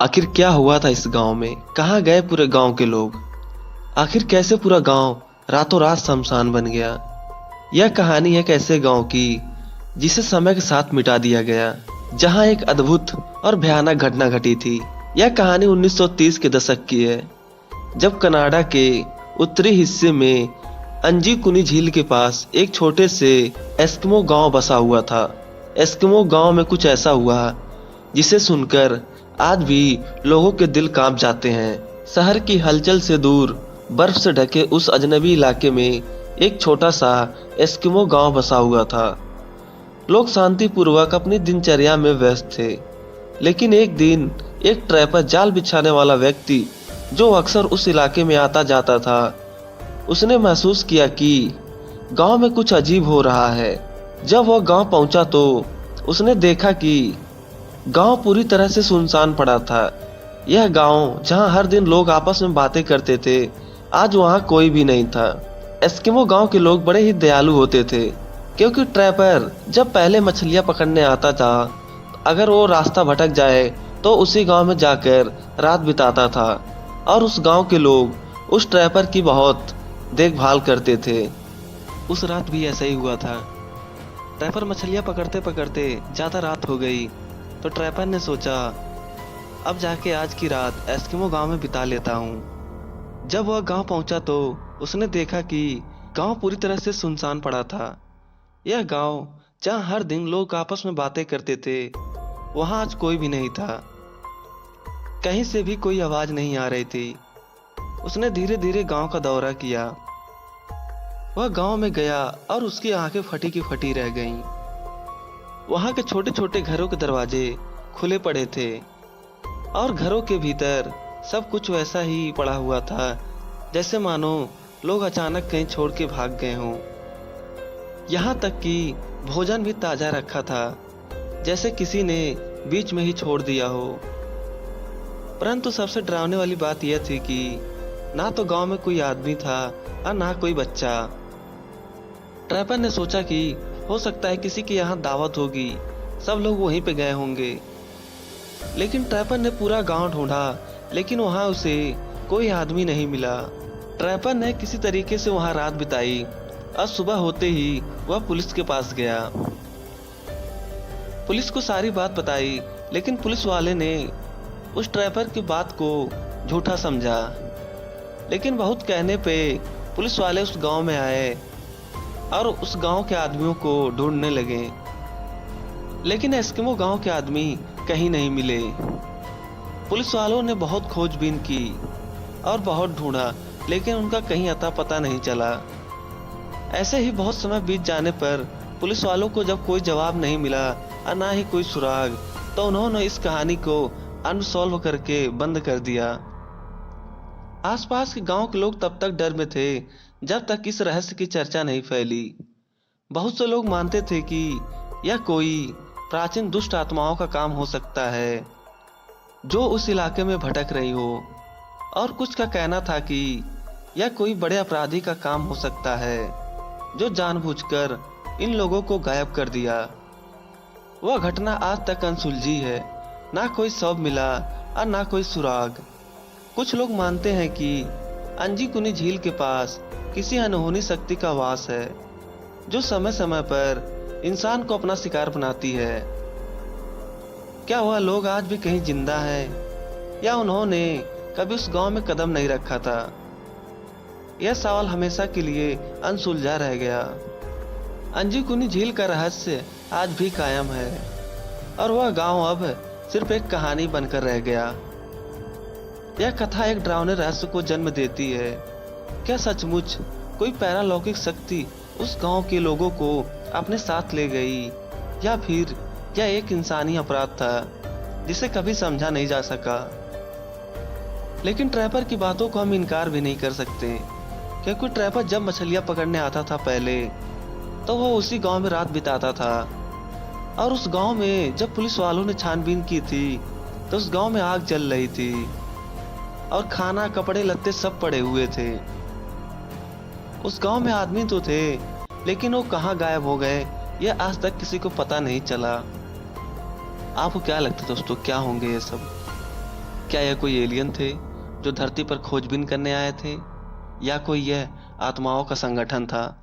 आखिर क्या हुआ था इस गांव में? कहाँ गए पूरे गांव के लोग? आखिर कैसे पूरा गांव रातों रात शमशान बन गया? यह कहानी एक ऐसे गांव की जिसे समय के साथ मिटा दिया गया, जहां एक अद्भुत और भयानक घटना घटी थी। यह कहानी 1930 के दशक की है, जब कनाडा के उत्तरी हिस्से में अंजीकुनी झील के पास एक छोटे से एस्किमो गांव बसा हुआ था। एस्किमो गांव में कुछ ऐसा हुआ जिसे सुनकर आज भी लोगों के दिल कांप जाते हैं। शहर की हलचल से दूर बर्फ से ढके उस अजनबी इलाके में एक छोटा सा एस्किमो गांव बसा हुआ था। लोग शांतिपूर्वक अपनी दिनचर्या में व्यस्त थे, लेकिन एक दिन एक ट्रैपर जाल बिछाने वाला व्यक्ति जो अक्सर उस इलाके में आता जाता था, उसने महसूस किया कि गांव में कुछ अजीब हो रहा है। जब वह गांव पहुंचा तो उसने देखा कि गांव पूरी तरह से सुनसान पड़ा था। यह गांव जहां हर दिन लोग आपस में बातें करते थे, आज वहां कोई भी नहीं था। एस्किमो गांव के लोग बड़े ही दयालु होते थे, क्योंकि ट्रैपर जब पहले मछलियां पकड़ने आता था, अगर वो रास्ता भटक जाए तो उसी गांव में जाकर रात बिताता था और उस गांव के लोग उस ट्रैपर की बहुत देखभाल करते थे। उस रात भी ऐसा ही हुआ था। ट्रैपर मछलियां पकड़ते पकड़ते ज्यादा रात हो गई तो ट्रैपर ने सोचा, अब जाके आज की रात एस्किमो गांव में बिता लेता हूँ। जब वह गांव पहुंचा तो उसने देखा कि गांव पूरी तरह से सुनसान पड़ा था। यह गांव जहां हर दिन लोग आपस में बातें करते थे, वहां आज कोई भी नहीं था। कहीं से भी कोई आवाज नहीं आ रही थी। उसने धीरे धीरे गांव का दौरा किया। वह गांव में गया और उसकी आंखें फटी की फटी रह गईं। वहां के छोटे छोटे घरों के दरवाजे खुले पड़े थे और घरों के भीतर सब कुछ वैसा ही पड़ा हुआ था, जैसे मानो लोग अचानक कहीं छोड़ के भाग गए हों। यहाँ तक कि भोजन भी ताजा रखा था, जैसे किसी ने बीच में ही छोड़ दिया हो। परंतु सबसे डरावने वाली बात यह थी कि ना तो गांव में कोई आदमी था और ना कोई बच्चा। ट्रैपर ने सोचा कि हो सकता है किसी के यहाँ दावत होगी, सब लोग वहीं पे गए होंगे। लेकिन ट्रैपर ने पूरा गांव ढूंढा, लेकिन वहां उसे कोई आदमी नहीं मिला। ट्रैपर ने किसी तरीके से वहां रात बिताई और सुबह होते ही वह पुलिस के पास गया। पुलिस को सारी बात बताई, लेकिन पुलिस वाले ने उस ट्रैपर की बात को झूठा समझा। लेकिन बहुत कहने पे पुलिस वाले उस गांव में आए और उस गांव के आदमियों को ढूंढने लगे, लेकिन एस्किमो गांव के आदमी कहीं नहीं मिले। पुलिस वालों ने बहुत खोजबीन की और बहुत ढूंढा, लेकिन उनका कहीं अता पता नहीं चला। ऐसे ही बहुत समय बीत जाने पर पुलिस वालों को जब कोई जवाब नहीं मिला और ना ही कोई सुराग, तो उन्होंने इस कहानी को अनसॉल्व करके बंद कर दिया। आसपास के गांव के लोग तब तक डर में थे जब तक इस रहस्य की चर्चा नहीं फैली। बहुत से लोग मानते थे कि यह कोई प्राचीन दुष्ट आत्माओं का काम हो सकता है जो उस इलाके में भटक रही हो, और कुछ का कहना था कि यह कोई बड़े अपराधी का काम हो सकता है जो जानबूझकर इन लोगों को गायब कर दिया। वह घटना आज तक अनसुलझी है, ना कोई शव मिला और ना कोई सुराग। कुछ लोग मानते हैं कि अंजीकुनी झील के पास किसी अनहोनी शक्ति का वास है, जो समय समय पर इंसान को अपना शिकार बनाती है। क्या वह लोग आज भी कहीं जिंदा हैं, या उन्होंने कभी उस गांव में कदम नहीं रखा था? यह सवाल हमेशा के लिए अनसुलझा रह गया। अंजीकुनी झील का रहस्य आज भी कायम है और वह गांव अब सिर्फ एक कहानी बनकर रह गया। यह कथा एक डरावने रहस्य को जन्म देती है। क्या सचमुच कोई पैरालौकिक शक्ति उस गांव के लोगों को अपने साथ ले गई, या फिर यह एक इंसानी अपराध था जिसे कभी समझा नहीं जा सका? लेकिन ट्रैपर की बातों को हम इनकार भी नहीं कर सकते, क्योंकि ट्रैपर जब मछलियां पकड़ने आता था पहले, तो वह उसी गांव में रात बिताता था। और उस गांव में जब पुलिस वालों ने छानबीन की थी तो उस गांव में आग जल रही थी और खाना, कपड़े लत्ते सब पड़े हुए थे। उस गांव में आदमी तो थे, लेकिन वो कहाँ गायब हो गए यह आज तक किसी को पता नहीं चला। आपको क्या लगता है दोस्तों, क्या होंगे ये सब? क्या यह कोई एलियन थे जो धरती पर खोजबीन करने आए थे, या कोई यह आत्माओं का संगठन था